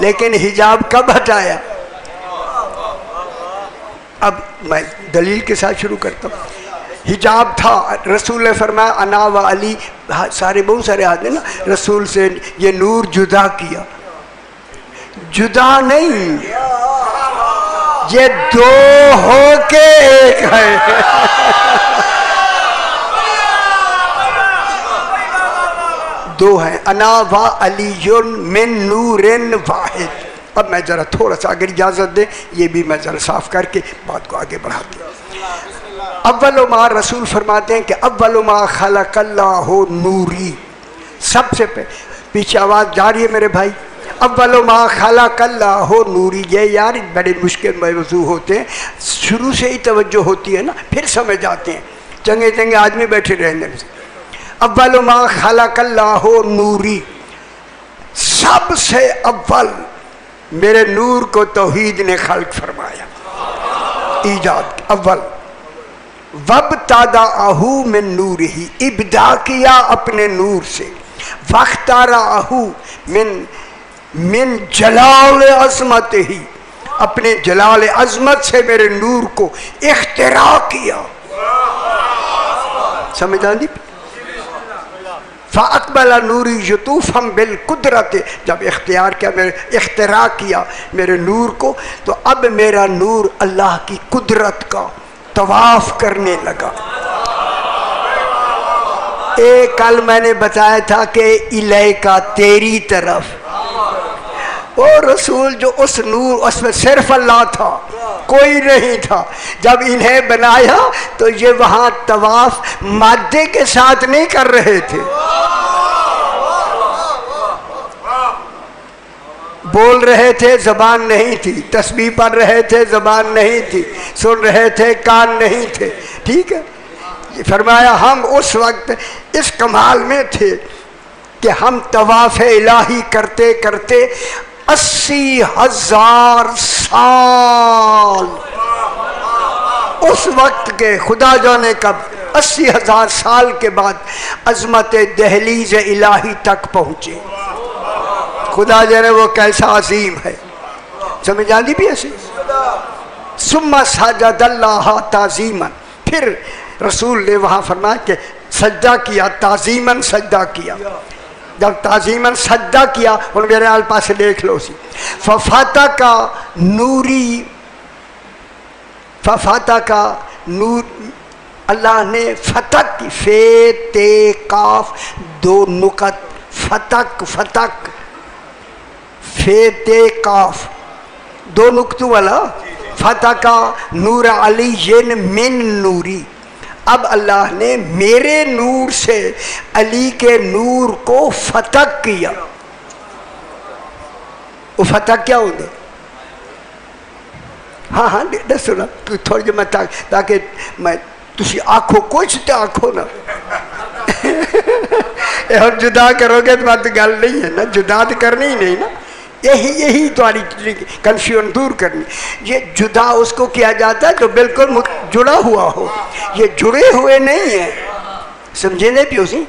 لیکن حجاب کب ہٹایا؟ اب میں دلیل کے ساتھ شروع کرتا ہوں. حجاب تھا، رسول نے فرمایا انا و علی، سارے بہت سارے آدمی نا رسول سے یہ نور جدا کیا. جدا نہیں، یہ دو ہو کے ایک ہے. دو ہیں، انا و علی من نور واحد. اب میں ذرا تھوڑا سا اگر اجازت دیں یہ بھی میں ذرا صاف کر کے بات کو آگے بڑھاتی ہوں. اول ما، رسول فرماتے ہیں کہ اول ما خلق اللہ نوری، سب سے پیچھے آواز جاری ہے میرے بھائی. اول ما خلق اللہ نوری، یہ یار بڑے مشکل موضوع ہوتے ہیں، شروع سے ہی توجہ ہوتی ہے نا پھر سمجھ آتے ہیں، چنگے چنگے آدمی بیٹھے رہنے سے. اول ما خلق اللہ نوری، سب سے اول میرے نور کو توحید نے خلق فرمایا، ایجاد اول. وابتدأہ من نورہ، ابدا کیا اپنے نور سے. واختارہ من جلال عظمتہ، اپنے جلال عظمت سے میرے نور کو اختراع کیا. سمجھ آندی؟ فَأَقْبَلَ نُورِي يُطُوفًا بِالْقُدْرَةِ، جب اختیار کیا، میرے اختراع کیا میرے نور کو، تو اب میرا نور اللہ کی قدرت کا طواف کرنے لگا. ایک کل میں نے بتایا تھا کہ الیکا، تیری طرف. وہ رسول جو اس نور، اس میں صرف اللہ تھا، کوئی نہیں تھا. جب انہیں بنایا تو یہ وہاں طواف مادے کے ساتھ نہیں کر رہے تھے، بول رہے تھے زبان نہیں تھی، تسبیح پڑھ رہے تھے زبان نہیں تھی، سن رہے تھے کان نہیں تھے. ٹھیک ہے، فرمایا ہم اس وقت اس کمال میں تھے کہ ہم طواف الہی کرتے کرتے 80,000 سال، اس وقت کے خدا جانے کب 80,000 سال کے بعد عظمت دہلیز الہی تک پہنچے. خدا جانے وہ کیسا عظیم ہے. سمجھ آندی بھی ایسے. ثم سجد اللہ تعظیما، پھر رسول نے وہاں فرمایا کہ سجدہ کیا، تعظیماً سجدہ کیا. جب تعظیماً سجدہ کیا، ان میرے آل پاس دیکھ لو سی. ففاتح کا نوری، ففاتح کا نور، اللہ نے فتح کی، فے تے کاف دو نقط، فتق فتق، فے تے کاف دو نقطوں والا. فتح کا نور علی من نوری، اب اللہ نے میرے نور سے علی کے نور کو فتح کیا. وہ فتح کیا ہوگا؟ ہاں ہاں دسو نا تھوڑی جی، میں تاکہ میں تسی آنکھو کچھ تے آنکھو نا. اور جدا کرو گے تو بات گل نہیں ہے نا، جدا تو کرنی ہی نہیں نا. یہی تمہاری کنفیوژن دور کرنی. یہ جدا اس کو کیا جاتا ہے جو بالکل جڑا ہوا ہو، یہ جڑے ہوئے نہیں ہیں. سمجھے نہیں پیو سی؟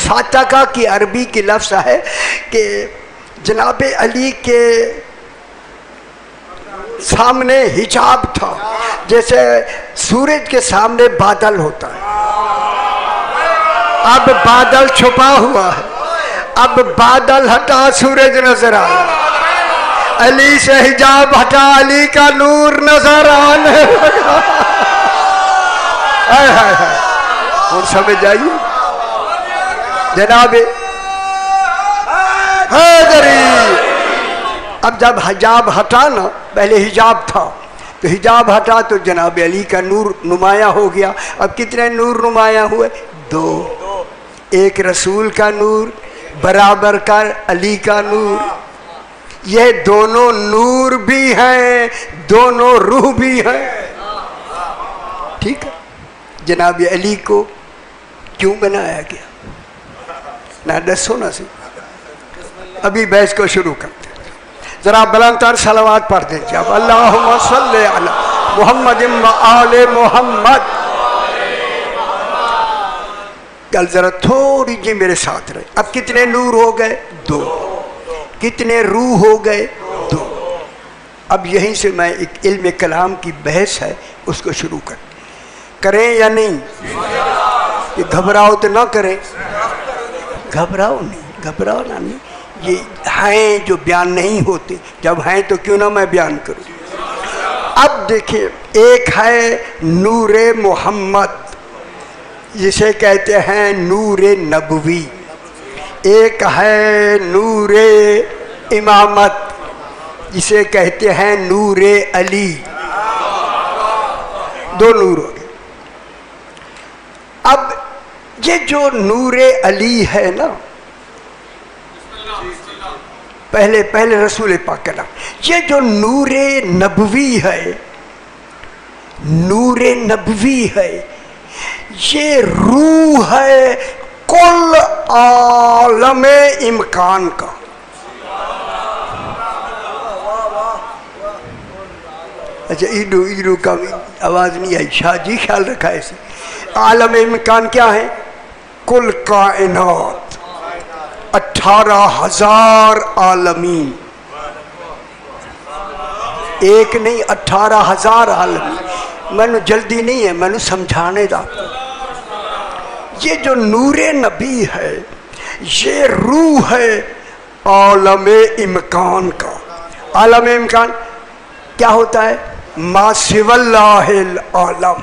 فاتحہ کی عربی کی لفظ ہے کہ جناب علی کے سامنے حجاب تھا، جیسے سورج کے سامنے بادل ہوتا ہے. اب بادل چھپا ہوا ہے، اب بادل ہٹا سورج نظر آیا، علی سے حجاب ہٹا علی کا نور نظر آنے لگا. اور سمجھ آئیے جناب حیدری. اب جب حجاب ہٹا نا، پہلے حجاب تھا تو حجاب ہٹا تو جناب علی کا نور نمایاں ہو گیا. اب کتنے نور نمایاں ہوئے؟ دو. ایک رسول کا نور برابر کا علی کا نور. یہ دونوں نور بھی ہیں، دونوں روح بھی ہیں. ٹھیک ہے. جناب علی کو کیوں بنایا گیا؟ نہ دسو نا سی، ابھی بحث کو شروع کرتے. ذرا بلند تر صلوات پڑھ دیجیے اب. اللہم صلی علی محمد و آل محمد. کل ذرا تھوڑی جی میرے ساتھ رہے. اب کتنے نور ہو گئے؟ دو. کتنے روح ہو گئے؟ 2۔ اب یہیں سے میں ایک علم کلام کی بحث ہے اس کو شروع کریں یا نہیں؟ یہ گھبراؤ تو نہ کریں، گھبراؤ نہیں، یہ ہیں جو بیان نہیں ہوتے، جب ہیں تو کیوں نہ میں بیان کروں۔ اب دیکھیں، ایک ہے نور محمد جسے کہتے ہیں نور نبوی، ایک ہے نور امامت جسے کہتے ہیں نور علی، 2 نور ہو گئے۔ اب یہ جو نور علی ہے نا، پہلے رسول پاک کا نام، یہ جو نور نبوی ہے، نور نبوی ہے، یہ روح ہے کل عالم امکان کا۔ اچھا ایڈو کا آواز نہیں آئی، شاہ جی خیال رکھا ایسے۔ عالم امکان کیا ہے؟ کل کائنات، 18,000 عالمین، ایک نہیں 18,000 عالمین۔ میں نے جلدی نہیں ہے، میں نے سمجھانے دا۔ یہ جو نور نبی ہے یہ روح ہے عالم امکان کا۔ عالم امکان کیا ہوتا ہے؟ ما سوی اللہ العالم،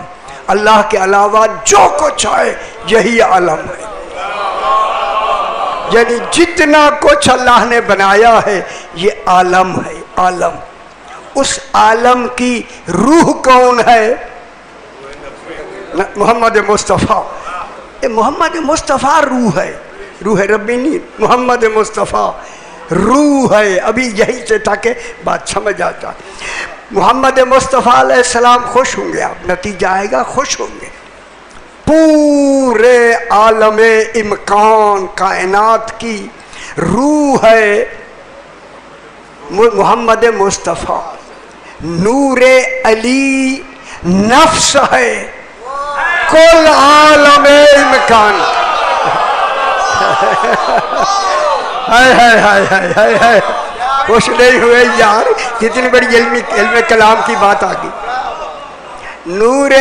اللہ کے علاوہ جو کچھ ہے یہی عالم ہے، یعنی جتنا کچھ اللہ نے بنایا ہے یہ عالم ہے، عالم۔ اس عالم کی روح کون ہے؟ محمد مصطفیٰ۔ محمد مصطفیٰ روح ہے، روح ربی نہیں، محمد مصطفیٰ روح ہے۔ ابھی یہی سے تاکہ بات سمجھ آتا۔ محمد مصطفیٰ علیہ السلام خوش ہوں گے، اب نتیجہ آئے گا، خوش ہوں گے۔ پورے عالم امکان کائنات کی روح ہے محمد مصطفیٰ، نور علی نفس ہے کل عالم امکان۔ ہائے خوش نہیں ہوئے یار، کتنی بڑی علم کلام کی بات آ گئی۔ نور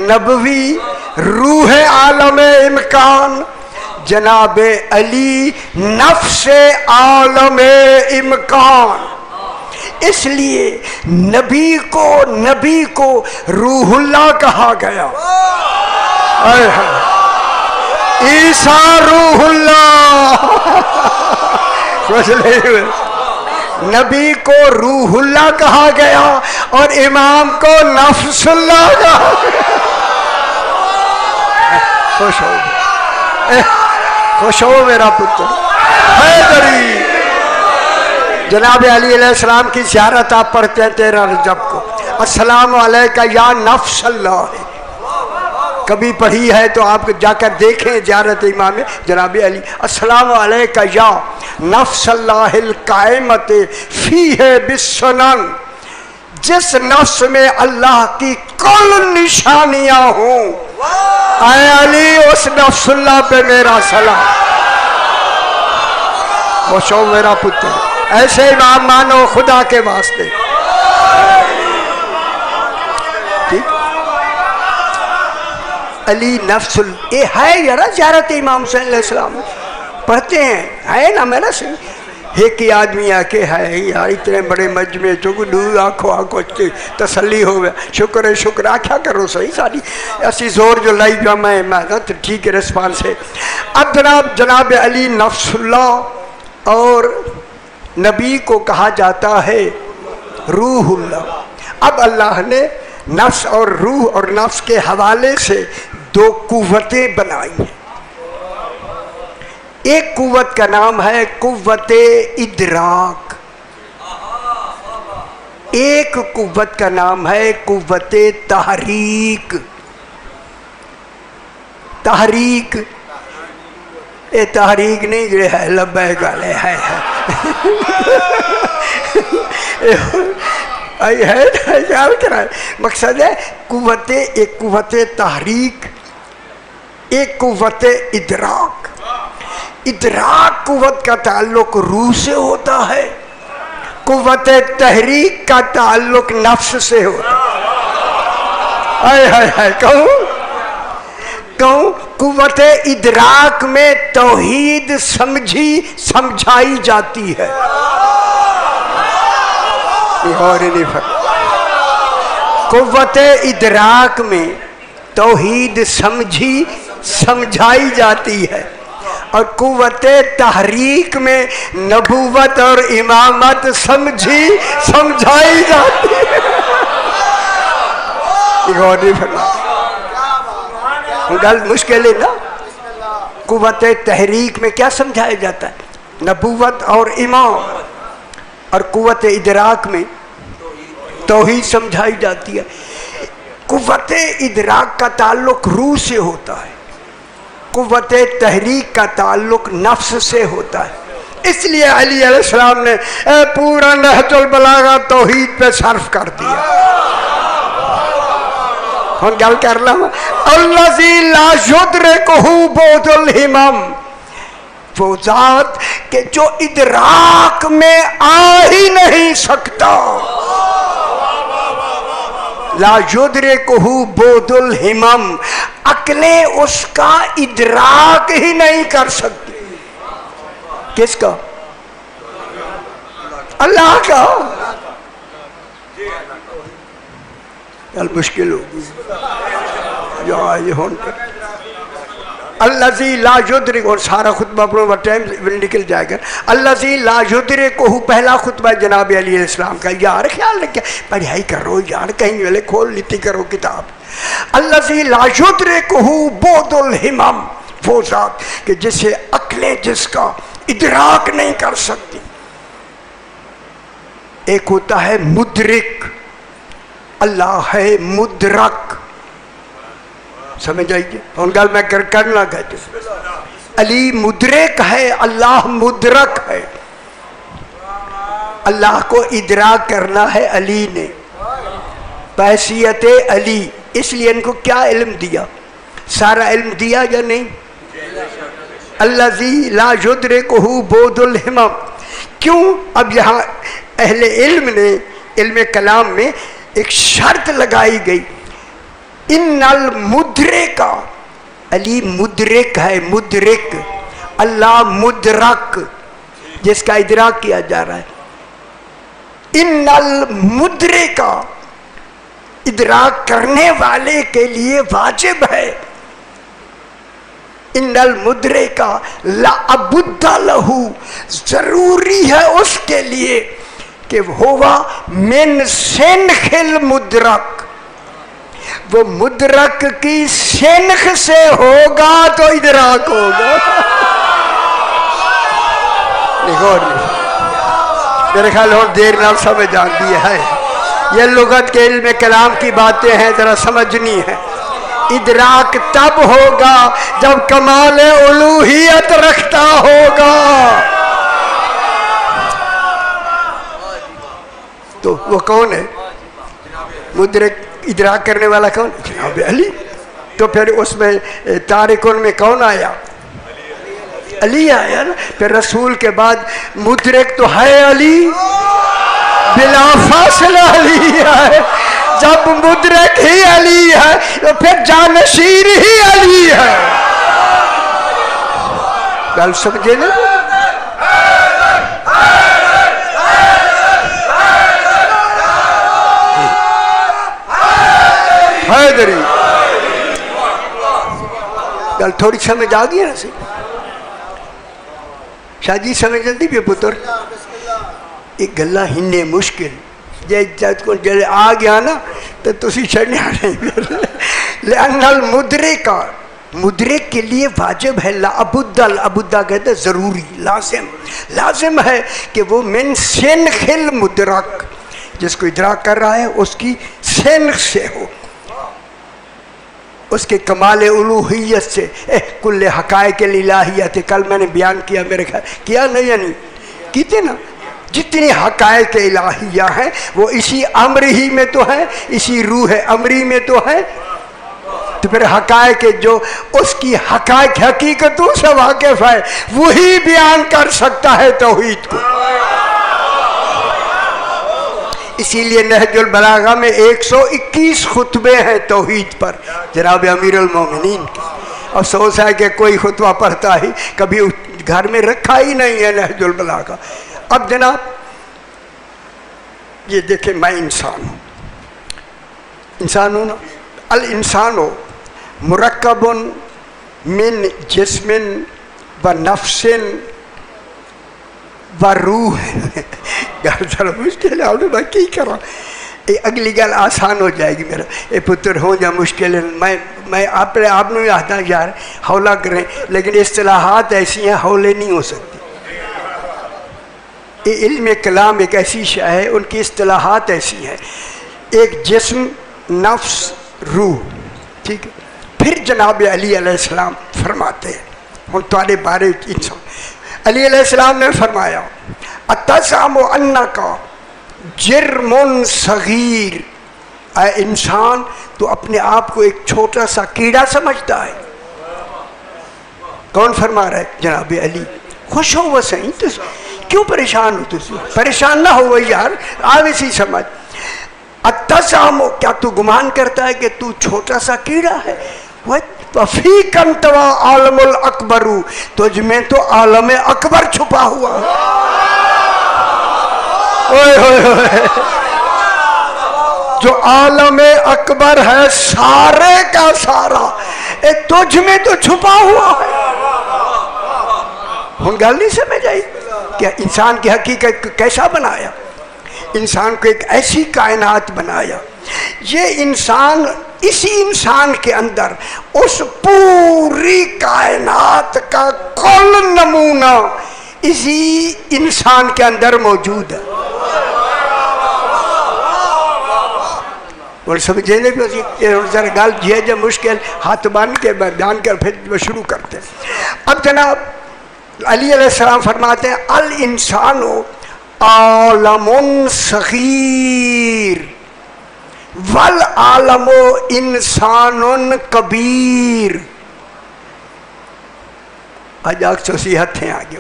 نبوی روح عالم امکان، جناب علی نفس عالم امکان۔ اس لیے نبی کو روح اللہ کہا گیا۔ عیسیٰ روح اللہ، خوش نہیں ہوئے۔ نبی کو روح اللہ کہا گیا اور امام کو نفس اللہ کہا گیا۔ خوش ہو میرا پتر حیدری۔ جناب علی علیہ السلام کی زیارت آپ پڑھتے ہیں 13 رجب کو، السلام علیکہ یا نفس اللہ، کبھی پڑھی ہے تو آپ جا کر دیکھیں زیارت امام جناب علی۔ السلام علیکہ یا نفس اللہ القائمت فیہ بالسنن، جس نفس میں اللہ کی کل نشانیاں ہوں، اے علی اس نفس اللہ پہ میرا سلام۔ خوشو میرا پتر، ایسے امام مانو خدا کے واسطے۔ علی نفس یہ ہے یار زیارت امام حسین علیہ السلام پڑھتے ہیں، ہے نا میرا سے ایک ہی آدمی آ کے ہے یار اتنے بڑے مجمع چکو آنکھوں تسلی ہو گیا، شکر ہے شکر آکھا کرو صحیح ساری ایسی زور جو لائی جو میں تو ٹھیک ہے رسپانس ہے۔ اب جناب علی نفس اللہ اور نبی کو کہا جاتا ہے روح اللہ۔ اب اللہ نے نفس اور روح اور نفس کے حوالے سے 2 قوتیں بنائی ہیں۔ ایک قوت کا نام ہے قوت ادراک، ایک قوت کا نام ہے قوت تحریک۔ تحریک یہ تحریک نہیں جو ہے لبیک والے ہے یاد کرائے، مقصد ہے قوت، ایک قوت تحریک، ایک قوت ادراک۔ ادراک قوت کا تعلق روح سے ہوتا ہے، قوت تحریک کا تعلق نفس سے ہوتا ہے۔ کہوں قوت ادراک میں توحید سمجھائی جاتی ہے، قوت ادراک میں توحید سمجھائی جاتی ہے، اور قوت تحریک میں نبوت اور امامت سمجھائی جاتی ہے۔ غور نہیں فرمایا، گل مشکل ہے نا۔ قوت تحریک میں کیا سمجھایا جاتا ہے؟ نبوت اور امام، اور قوت ادراک میں توحید سمجھائی جاتی ہے۔ قوت ادراک کا تعلق روح سے ہوتا ہے، قوت تحریک کا تعلق نفس سے ہوتا ہے۔ اس لیے علی علیہ السلام نے پورا نہج البلاغہ توحید پہ صرف کر دیا۔ ہم گل کر لوں، الذی لا یدرکہ بعد الہمم، وہ ذات کہ جو ادراک میں آ ہی نہیں سکتا، لا یدرکہ بعد الہمم، عقلیں اس کا ادراک ہی نہیں کر سکتی۔ کس کا؟ اللہ کا۔ کل مشکل ہوگی یہ ہونے الذی لا یدرک، اور سارا خطبہ پڑھو ٹائم نکل جائے گا۔ الذی لا یدرکہ پہلا خطبہ جناب علی علیہ السلام کا۔ یار خیال رکھے پڑھائی کرو یار، کہیں والے کھول لیتی کرو کتاب۔ الذی لا یدرکہ بعد الہمم، وہ ذات کہ جسے عقلیں جس کا ادراک نہیں کر سکتی۔ ایک ہوتا ہے مدرک، اللہ ہے مدرک، سمجھ آئیے؟ ان گل میں کرنا کہتے علی مدرک ہے، اللہ مدرک ہے۔ اللہ کو ادراک کرنا ہے علی نے، بحیثیت علی۔ اس لیے ان کو کیا علم دیا؟ سارا علم دیا یا نہیں؟ الذی لا یدرکہ بعد الہمم۔ کیوں؟ اب یہاں اہل علم نے علم کلام میں ایک شرط لگائی گئی، ان المدرک، علی مدرک ہے، مدرک، اللہ مدرک جس کا ادراک کیا جا رہا ہے۔ ان المدرک، ادراک کرنے والے کے لیے واجب ہے، ان المدرک لابد لہ، ضروری ہے اس کے لیے کہ ہوا من سنخ المدرک، وہ مدرک کی سنخ سے ہوگا تو ادراک ہوگا۔ میرے خیال اور دیر نہ سمجھ آتی ہے، یہ لغت کے علم کلام کی باتیں ہیں، ذرا سمجھنی ہے۔ ادراک تب ہوگا جب کمال الوہیت رکھتا ہوگا، تو وہ کون ہے مدرک؟ ادراک کرنے والا کون؟ جناب علی۔ تو پھر اس میں تارکن میں کون آیا؟ علی آیا نا۔ پھر رسول کے بعد مدرک تو ہے علی، بلا فاصلہ علی ہے۔ جب مدرک ہی علی ہے تو پھر جانشین ہی علی ہے۔ گل سمجھے نا؟ حیدری گل تھوڑی سمجھ آ گئی نا سی؟ شاہ جی سمجھ جلدی بھی پتر ایک گلہ ہننے مشکل جد کو جلے آ گیا نا تو تسی چھڑنے آنے لأن المدرک، مدرک کے لیے واجب ہے، لابد، الابدہ کہتے ضروری، لازم ہے کہ وہ من سنخ المدرک، جس کو ادراک کر رہا ہے اس کی سنخ سے ہو، اس کے کمال الوہیت سے، کل حقائق الالہیت۔ کل میں نے بیان کیا، میرے خیال کیا نہیں یا نہیں کیتے نا، جتنی حقائق الہیہ ہیں وہ اسی امر ہی میں تو ہے، اسی روح امری میں تو ہے۔ تو پھر حقائق جو اس کی حقائق حقیقتوں سے واقف ہے وہی بیان کر سکتا ہے توحید کو. اسی لیے نہج البلاغہ میں 121 خطبے ہیں توحید پر جناب امیر المومنین کے. افسوس ہے کہ کوئی خطبہ پڑھتا ہی کبھی گھر میں رکھا ہی نہیں ہے نہج البلاغہ. اب جناب یہ دیکھیں میں انسان ہوں نا. الانسان مرکب من جسم و نفس و روح. گھر ذرا مشکل ہے میں کی کرا. اگلی گل آسان ہو جائے گی. میرا یہ پتر ہو جا مشکل ہے. میں آپ نے آتا یار حولہ کریں لیکن اصطلاحات ایسی ہیں حولے نہیں ہو سکتی. علم کلام ایک ایسی شے ہے ان کی اصطلاحات ایسی ہیں. ایک جسم نفس روح ٹھیک ہے. پھر جناب علی علیہ السلام فرماتے ہیں ہوں تمہارے بارے انسان. علی علیہ السلام نے فرمایا اتزعم انک جرم صغیر. اے انسان تو اپنے آپ کو ایک چھوٹا سا کیڑا سمجھتا ہے. کون فرما رہا ہے؟ جناب علی. خوش ہو وہ صحیح تو کیوں پریشان ہو؟ تو پریشان نہ ہو یار آوے سی سمجھ. اتزعم کیا تو گمان کرتا ہے کہ تو چھوٹا سا کیڑا ہے؟ وفیک انت عالم الاکبر. تجھ میں تو عالم اکبر چھپا ہوا ہے. جو عالم اکبر ہے سارے کا سارا تجھ میں تو چھپا ہوا ہے. ہم گل نہیں سمجھ آئی کہ انسان کی حقیقت کیسا بنایا. انسان کو ایک ایسی کائنات بنایا. یہ انسان اسی انسان کے اندر اس پوری کائنات کا کل نمونہ اسی انسان کے اندر موجود ہے. اور سمجھے ذرا گل یہ جو مشکل ہاتھ باندھ کے بیان کر پھر شروع کرتے ہیں. اب جناب علی علیہ السلام فرماتے ہیں الانسان عالم صغیر والعالم انسان کبیر. آج آگ سوسی ہتھیں آگے.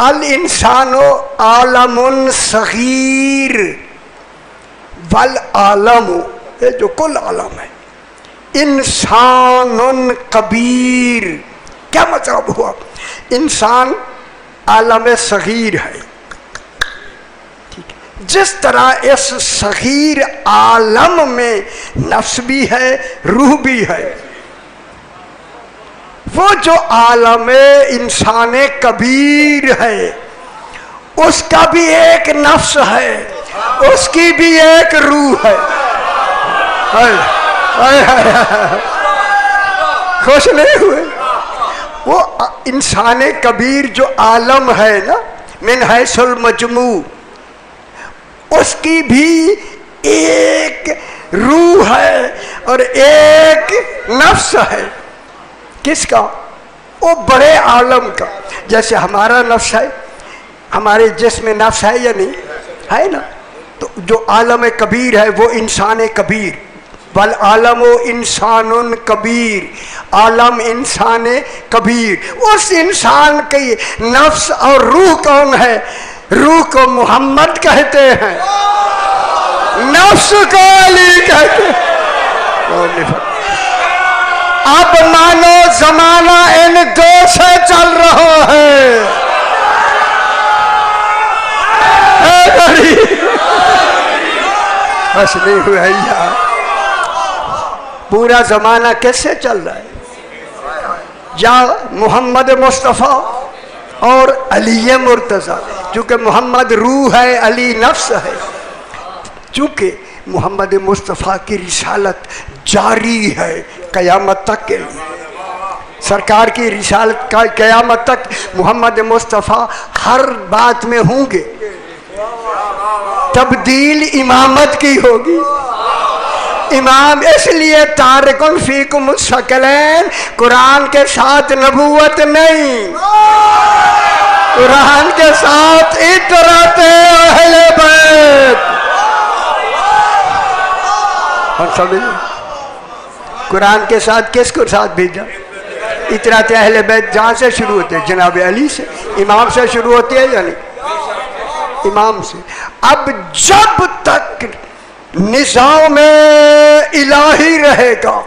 الانسان عالم صغیر والعالم یہ جو کل عالم ہے انسان کبیر. کیا مطلب ہوا؟ انسان عالم صغیر ہے. جس طرح اس صغیر عالم میں نفس بھی ہے روح بھی ہے وہ جو عالم انسان کبیر ہے اس کا بھی ایک نفس ہے اس کی بھی ایک روح ہے. خوش نہیں ہوئے؟ وہ انسان کبیر جو عالم ہے نا من حیث المجموع اس کی بھی ایک روح ہے اور ایک نفس ہے. کس کا؟ وہ بڑے عالم کا. جیسے ہمارا نفس ہے ہمارے جسم میں نفس ہے یا نہیں ہے نا. تو جو عالم کبیر ہے وہ انسان کبیر. والعالم انسان کبیر. عالم انسان کبیر. اس انسان کی نفس اور روح کون ہے؟ روح کو محمد کہتے ہیں نفس کو علی کہتے ہیں. اب مانو زمانہ ان دو سے چل رہا ہے. بس نہیں ہوئے یار. پورا زمانہ کیسے چل رہا ہے؟ یا محمد مصطفیٰ اور علی مرتضیٰ. چونکہ محمد روح ہے علی نفس ہے. چونکہ محمد مصطفیٰ کی رسالت جاری ہے قیامت تک کے لیے. سرکار کی رسالت کا قیامت تک محمد مصطفیٰ ہر بات میں ہوں گے. تبدیل امامت کی ہوگی. امام اس لیے تارکن فیکم الثقلین قرآن کے ساتھ نبوت نہیں قرآن کے ساتھ اطرات اہل بیت. اور سمجھ قرآن کے ساتھ کس کو ساتھ بھیجا؟ اطراء اہل بیت جہاں سے شروع ہوتے ہیں؟ جناب علی سے، امام سے شروع ہوتی ہے یا نہیں؟ امام سے۔ اب جب تک نظام الہی رہے گا،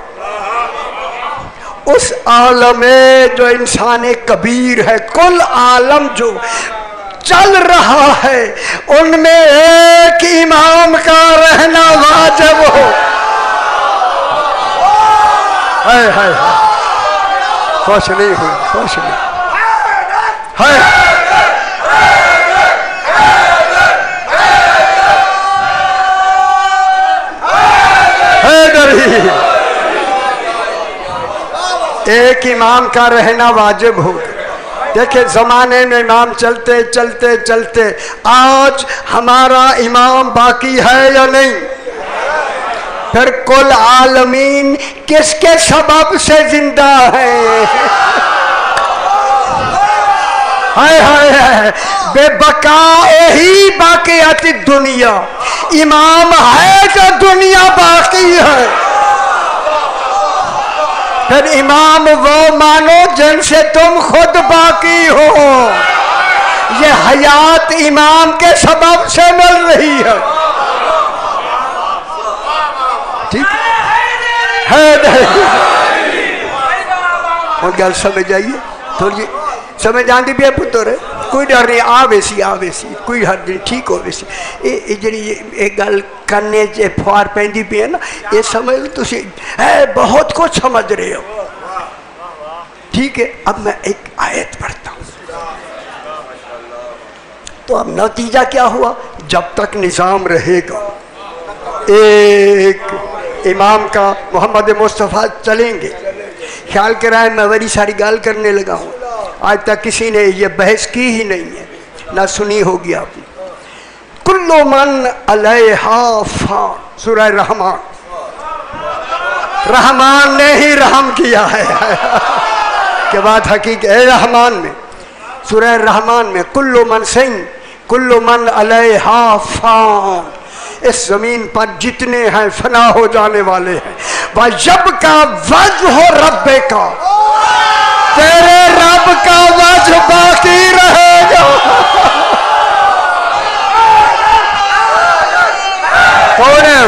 اس عالم میں جو انسان کبیر ہے، کل عالم جو چل رہا ہے، ان میں ایک امام کا رہنا واجب ہو۔ ہائے ہائے خوش نہیں ہوئی، خوش نہیں ہائے ایک امام کا رہنا واجب ہو۔ دیکھیں زمانے میں امام چلتے چلتے چلتے آج ہمارا امام باقی ہے یا نہیں؟ پھر کل عالمین کس کے سبب سے زندہ ہے؟ ہائے ہائے بے بقاء ہی باقیات دنیا، امام ہے تو دنیا باقی ہے۔ پھر امام وہ مانو جن سے تم خود باقی ہو، یہ حیات امام کے سبب سے مل رہی ہے۔ ٹھیک ہے؟ اور گل سمجھ آئیے تھوڑی سمجھ آندی بھی ہے پتر ہے، کوئی ڈر نہیں، آ ویسی کوئی حد نہیں، ٹھیک ہو ویسی۔ یہ جڑی ایک گل کرنے چ فوار پیندی پی ہے نا، یہ سمجھ تسی بہت کچھ سمجھ رہے ہو، ٹھیک ہے؟ اب میں ایک آیت پڑھتا ہوں تو اب نتیجہ کیا ہوا؟ جب تک نظام رہے گا، ایک امام کا محمد مصطفیٰ چلیں گے۔ خیال کرائے میں بڑی ساری گال کرنے لگا ہوں، آج تک کسی نے یہ بحث کی ہی نہیں ہے، نہ سنی ہوگی آپ نے۔ کل من علیہا فان، سورہ رحمان، رحمان نے ہی رحم کیا ہے کہ بات حقیقت ہے۔ رحمان میں، سورہ رحمان میں کل من سنگ، کل من علیہا فان، اس زمین پر جتنے ہیں فنا ہو جانے والے ہیں۔ وَيَبْقَى وَجْهُ رَبِّكَ، تیرے رب کا وجہ باقی رہے گا۔ کون ہے؟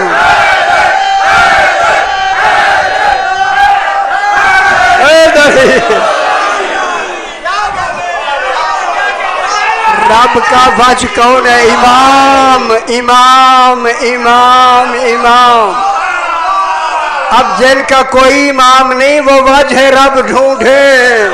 رب کا وجہ کون ہے؟ امام امام امام امام۔ اب جن کا کوئی امام نہیں وہ وجہ رب ڈھونڈے۔